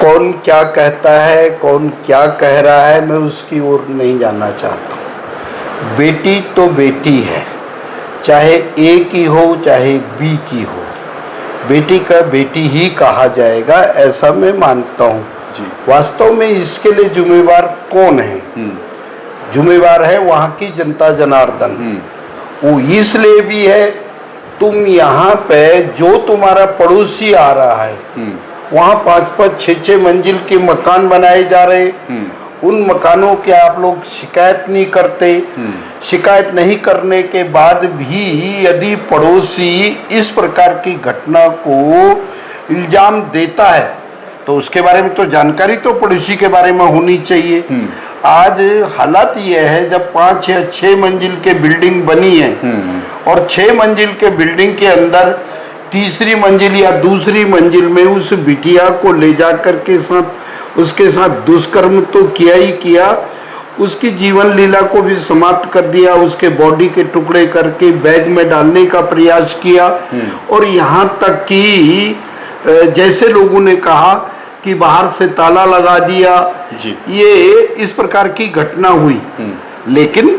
कौन क्या कहता है, कौन क्या कह रहा है, मैं उसकी ओर नहीं जानना चाहता हूँ। बेटी तो बेटी है, चाहे ए की हो चाहे बी की हो, बेटी का बेटी ही कहा जाएगा, ऐसा मैं मानता हूँ। वास्तव में इसके लिए जिम्मेवार कौन है? जिम्मेवार है वहाँ की जनता जनार्दन। वो इसलिए भी है, तुम यहाँ पे जो तुम्हारा पड़ोसी आ रहा है वहाँ 5-5, 6-6 मंजिल के मकान बनाए जा रहे, उन मकानों के आप लोग शिकायत नहीं करते। शिकायत नहीं करने के बाद भी यदि पड़ोसी इस प्रकार की घटना को इल्जाम देता है तो उसके बारे में तो जानकारी तो पड़ोसी के बारे में होनी चाहिए। आज हालात ये है, जब 5 या 6 मंजिल के बिल्डिंग बनी है और 6 मंजिल के बिल्डिंग के अंदर तीसरी मंजिल या दूसरी मंजिल में उस बिटिया को ले जा कर के साथ उसके साथ दुष्कर्म तो किया ही किया, उसकी जीवन लीला को भी समाप्त कर दिया, उसके बॉडी के टुकड़े करके बैग में डालने का प्रयास किया। और यहाँ तक कि जैसे लोगों ने कहा कि बाहर से ताला लगा दिया जी। ये इस प्रकार की घटना हुई। लेकिन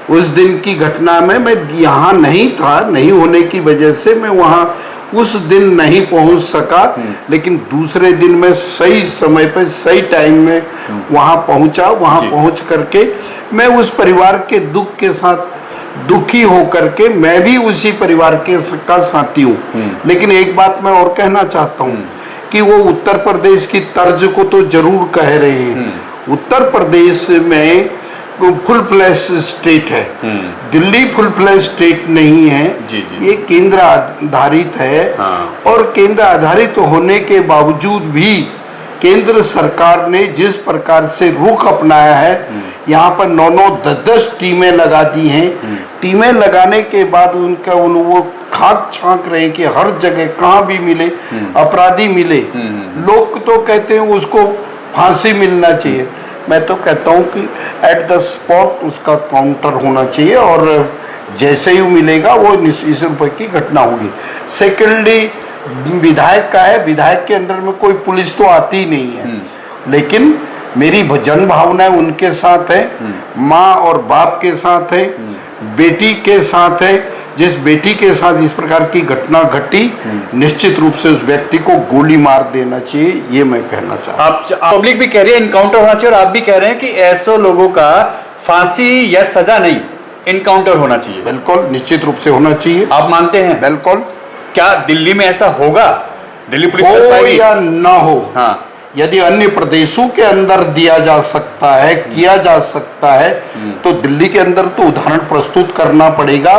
उस दिन की घटना में मैं यहाँ नहीं था, नहीं होने की वजह से मैं वहाँ उस दिन नहीं पहुँच सका। लेकिन दूसरे दिन मैं सही समय पर सही टाइम में वहाँ पहुँचा। वहाँ पहुँच करके मैं उस परिवार के दुख के साथ दुखी होकर के मैं भी उसी परिवार के का साथी हूँ। लेकिन एक बात मैं और कहना चाहता हूँ कि वो उत्तर प्रदेश की तर्ज को तो जरूर कह रहे हैं। उत्तर प्रदेश में फुल फ्लैश स्टेट है, दिल्ली फुल फ्लैश स्टेट नहीं है। ये केंद्र आधारित है। और केंद्र आधारित होने के बावजूद भी केंद्र सरकार ने जिस प्रकार से रुख अपनाया है, यहाँ पर 9-9, 10-10 टीमें लगा दी हैं। टीमें लगाने के बाद उनका वो खाक छांक रहे कि हर जगह कहाँ भी मिले अपराधी मिले। लोग तो कहते हैं उसको फांसी मिलना चाहिए, मैं तो कहता हूँ कि एट द स्पॉट उसका काउंटर होना चाहिए और जैसे ही मिलेगा वो इस रुपये की घटना होगी। सेकेंडली विधायक का है, विधायक के अंदर में कोई पुलिस तो आती ही नहीं है। लेकिन मेरी जन भावना उनके साथ है, माँ और बाप के साथ है, बेटी के साथ है। जिस बेटी के साथ इस प्रकार की घटना घटी, निश्चित रूप से उस व्यक्ति को गोली मार देना चाहिए, ये मैं कहना चाहता हूँ। आप पब्लिक भी कह रही है इनकाउंटर होना चाहिए और आप भी कह रहे हैं कि ऐसे लोगों का फांसी या सजा नहीं, इनकाउंटर होना चाहिए। बिल्कुल, निश्चित रूप से होना चाहिए। आप मानते हैं? बिल्कुल। क्या दिल्ली में ऐसा होगा? दिल्ली पुलिस हो या ना हो, यदि अन्य प्रदेशों के अंदर दिया जा सकता है, किया जा सकता है, तो दिल्ली के अंदर तो उदाहरण प्रस्तुत करना पड़ेगा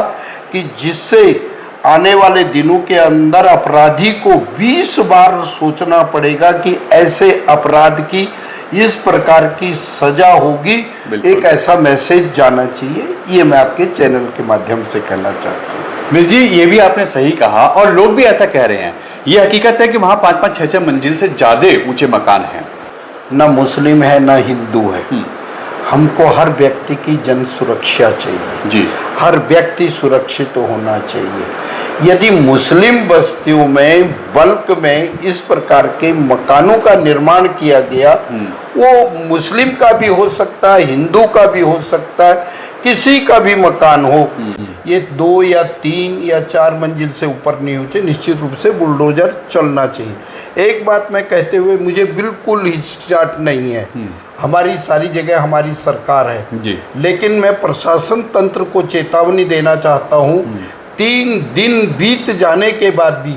कि जिससे आने वाले दिनों के अंदर अपराधी को 20 बार सोचना पड़ेगा कि ऐसे अपराध की इस प्रकार की सजा होगी। एक ऐसा मैसेज जाना चाहिए, ये मैं आपके चैनल के माध्यम से कहना चाहता हूँ। मिस जी, ये भी आपने सही कहा और लोग भी ऐसा कह रहे हैं। ये हकीकत है कि वहाँ 5-5, 6-6 मंजिल से ज्यादा ऊंचे मकान हैं। न मुस्लिम है न हिंदू है। हमको हर व्यक्ति की जन सुरक्षा चाहिए जी। हर व्यक्ति सुरक्षित होना चाहिए। यदि मुस्लिम बस्तियों में बल्क में इस प्रकार के मकानों का निर्माण किया गया, वो मुस्लिम का भी हो सकता है, हिंदू का भी हो सकता है, किसी का भी मकान हो, ये 2 या 3 या 4 मंजिल से ऊपर नहीं हो चाहिए। निश्चित रूप से बुलडोजर चलना चाहिए। एक बात मैं कहते हुए मुझे बिल्कुल हिचकिचाहट नहीं है, हमारी सारी जगह हमारी सरकार है जी। लेकिन मैं प्रशासन तंत्र को चेतावनी देना चाहता हूँ, 3 दिन बीत जाने के बाद भी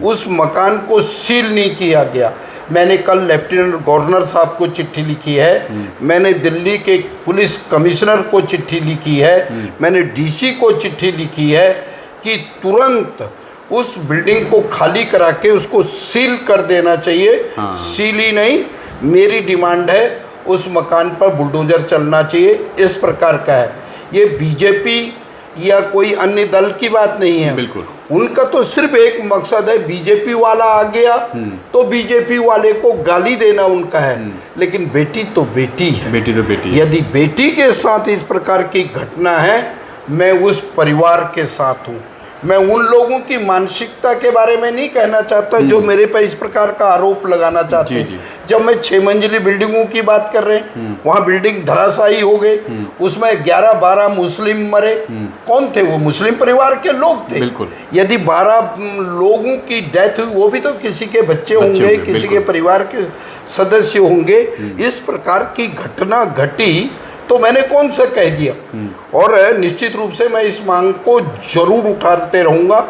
उस मकान को सील नहीं किया गया। मैंने कल लेफ्टिनेंट गवर्नर साहब को चिट्ठी लिखी है, मैंने दिल्ली के पुलिस कमिश्नर को चिट्ठी लिखी है, मैंने डीसी को चिट्ठी लिखी है कि तुरंत उस बिल्डिंग को खाली करा के उसको सील कर देना चाहिए। सील ही नहीं, मेरी डिमांड है उस मकान पर बुलडोजर चलना चाहिए। इस प्रकार का है, ये बीजेपी या कोई अन्य दल की बात नहीं है। बिल्कुल, उनका तो सिर्फ एक मकसद है, बीजेपी वाला आ गया तो बीजेपी वाले को गाली देना उनका है। लेकिन बेटी तो बेटी है, बेटी तो बेटी। यदि बेटी के साथ इस प्रकार की घटना है, मैं उस परिवार के साथ हूँ, मैं उन लोगों की मानसिकता के बारे में नहीं कहना चाहता जो मेरे पे इस प्रकार का आरोप लगाना चाहते हैं। जब मैं 6 मंजिली बिल्डिंगों की बात कर रहे हैं, वहाँ बिल्डिंग धराशायी हो गई, उसमें 11-12 मुस्लिम मरे। कौन थे वो? मुस्लिम परिवार के लोग थे। यदि 12 लोगों की डेथ हुई, वो भी तो किसी के बच्चे होंगे, किसी के परिवार के सदस्य होंगे। इस प्रकार की घटना घटी तो मैंने कौन सा कह दिया। और निश्चित रूप से मैं इस मांग को जरूर उठाते रहूंगा।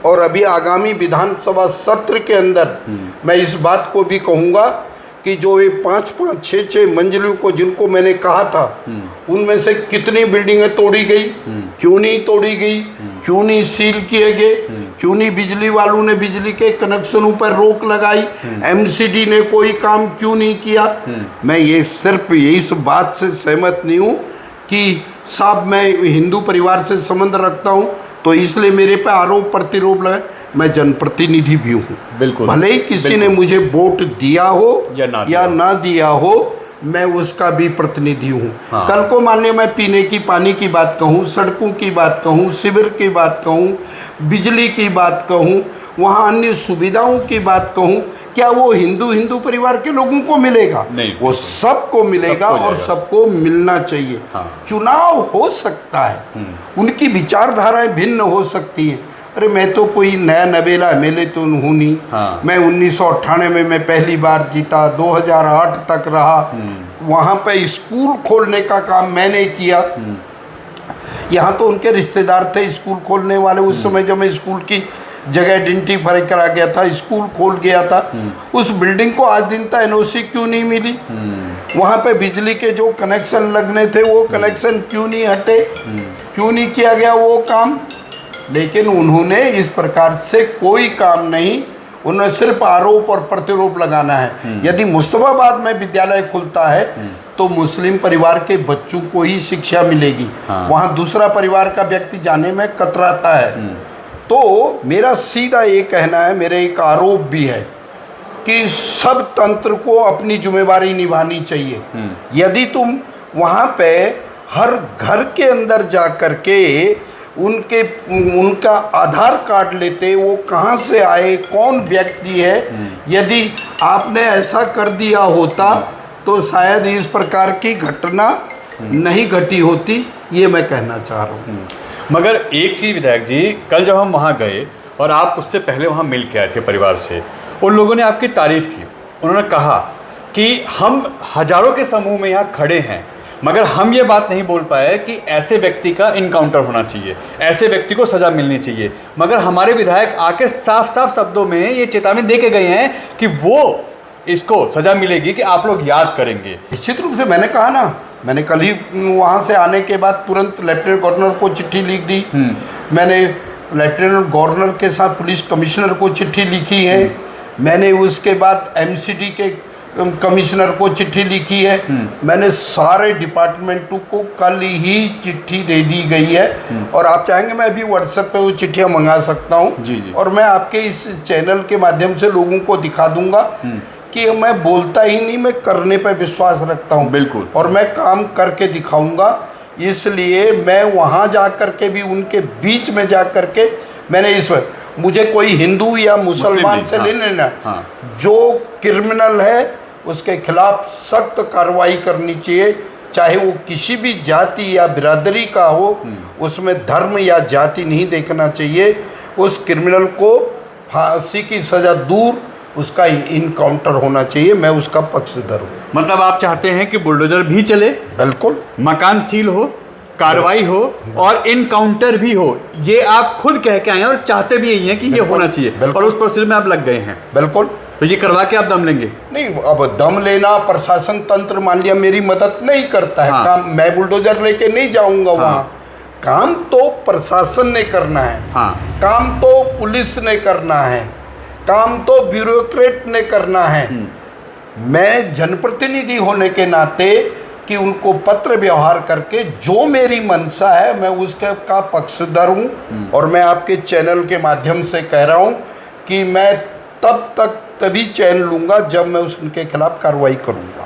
और अभी आगामी विधानसभा सत्र के अंदर मैं इस बात को भी कहूंगा कि जो ये 5-5, 6-6 मंजिलों को जिनको मैंने कहा था, उनमें से कितनी बिल्डिंगें तोड़ी गई, क्यों नहीं तोड़ी गई, क्यों नहीं सील किए गए, क्यों नहीं बिजली वालों ने बिजली के कनेक्शनों पर रोक लगाई, एमसीडी ने कोई काम क्यों नहीं किया। मैं ये सिर्फ इस बात से सहमत नहीं हूँ कि साहब मैं हिंदू परिवार से संबंध रखता हूँ तो इसलिए मेरे पे आरोप प्रत्यारोप लगे। मैं जनप्रतिनिधि भी हूँ, बिल्कुल, भले ही किसी ने मुझे वोट दिया हो या ना दिया हो, मैं उसका भी प्रतिनिधि हूँ। हाँ। कल को मान लिया मैं पीने की पानी की बात कहूँ, सड़कों की बात कहूँ, शिविर की बात कहूँ, बिजली की बात कहूँ, वहाँ अन्य सुविधाओं की बात कहूँ, क्या वो हिंदू परिवार के लोगों को मिलेगा? नहीं, वो सबको मिलेगा और सबको मिलना चाहिए। हाँ। चुनाव हो सकता है, उनकी विचारधाराएं भिन्न हो सकती हैं। अरे मैं तो कोई नया नवेला एमएलए तो हूँ नहीं। हाँ। मैं 1998 में मैं पहली बार जीता, 2008 तक रहा। वहाँ पे स्कूल खोलने का काम मैंने किया। यहाँ तो उनके रिश्तेदार थे स्कूल खोलने वाले। उस समय जब मैं स्कूल की जगह आइडेंटिफाई करा गया था, स्कूल खोल गया था, उस बिल्डिंग को आज दिन तक एनओसी क्यों नहीं मिली? वहाँ पे बिजली के जो कनेक्शन लगने थे वो कनेक्शन क्यों नहीं हटे? क्यों नहीं किया गया वो काम? लेकिन उन्होंने इस प्रकार से कोई काम नहीं, उन्होंने सिर्फ आरोप और प्रत्यारोप लगाना है। यदि मुस्तफाबाद में विद्यालय खुलता है तो मुस्लिम परिवार के बच्चों को ही शिक्षा मिलेगी। हाँ। वहाँ दूसरा परिवार का व्यक्ति जाने में कतराता है। तो मेरा सीधा ये कहना है, मेरा एक आरोप भी है कि सब तंत्र को अपनी जिम्मेवारी निभानी चाहिए। यदि तुम वहाँ पे हर घर के अंदर जा कर के उनका आधार कार्ड लेते, वो कहाँ से आए, कौन व्यक्ति है, यदि आपने ऐसा कर दिया होता तो शायद इस प्रकार की घटना नहीं घटी होती। ये मैं कहना चाह रहा हूँ। मगर एक चीज़ विधायक जी, कल जब हम वहाँ गए और आप उससे पहले वहाँ मिल के आए थे परिवार से, उन लोगों ने आपकी तारीफ़ की। उन्होंने कहा कि हम हज़ारों के समूह में यहाँ खड़े हैं, मगर हम ये बात नहीं बोल पाए कि ऐसे व्यक्ति का इनकाउंटर होना चाहिए, ऐसे व्यक्ति को सज़ा मिलनी चाहिए। मगर हमारे विधायक आके साफ साफ शब्दों में ये चेतावनी दे के गए हैं कि वो इसको सज़ा मिलेगी कि आप लोग याद करेंगे। निश्चित रूप से मैंने कहा ना, मैंने कल ही वहाँ से आने के बाद तुरंत लेफ्टिनेंट गवर्नर को चिट्ठी लिख दी। मैंने लेफ्टिनेंट गवर्नर के साथ पुलिस कमिश्नर को चिट्ठी लिखी है। मैंने उसके बाद एमसीडी के कमिश्नर को चिट्ठी लिखी है। मैंने सारे डिपार्टमेंटों को कल ही चिट्ठी दे दी गई है। और आप चाहेंगे मैं अभी व्हाट्सएप पे वो चिट्ठियाँ मंगा सकता हूँ। और मैं आपके इस चैनल के माध्यम से लोगों को दिखा दूंगा कि मैं बोलता ही नहीं, मैं करने पे विश्वास रखता हूँ। बिल्कुल। और मैं काम करके दिखाऊंगा। इसलिए मैं वहाँ जा कर के भी उनके बीच में जा कर के मैंने इस वक्त, मुझे कोई हिंदू या मुसलमान से नहीं लेना। जो क्रिमिनल है उसके खिलाफ सख्त कार्रवाई करनी चाहिए, चाहे वो किसी भी जाति या बिरादरी का हो। उसमें धर्म या जाति नहीं देखना चाहिए। उस क्रिमिनल को फांसी की सज़ा दूर, उसका इनकाउंटर होना चाहिए। मैं उसका पक्षधर हूँ। मतलब आप चाहते हैं कि बुलडोजर भी चले, बिल्कुल, मकान सील हो, कार्रवाई हो और इनकाउंटर भी हो। ये आप खुद कह के आए हैं और चाहते भी यही हैं कि ये होना चाहिए, और उस प्रोसेस में आप लग गए हैं। बिल्कुल। तो ये करवा के आप दम लेंगे? नहीं, अब दम लेना, प्रशासन तंत्र मान लिया मेरी मदद नहीं करता है। हाँ। काम मैं बुलडोजर लेके नहीं जाऊंगा। हाँ। वहाँ काम तो प्रशासन ने करना है। हाँ। काम तो पुलिस ने करना है, काम तो ब्यूरोक्रेट ने करना है। मैं जनप्रतिनिधि होने के नाते कि उनको पत्र व्यवहार करके जो मेरी मंशा है मैं उसके का पक्षधर हूँ। और मैं आपके चैनल के माध्यम से कह रहा हूँ कि मैं तब तक तभी चैन लूँगा जब मैं उनके खिलाफ कार्रवाई करूँगा।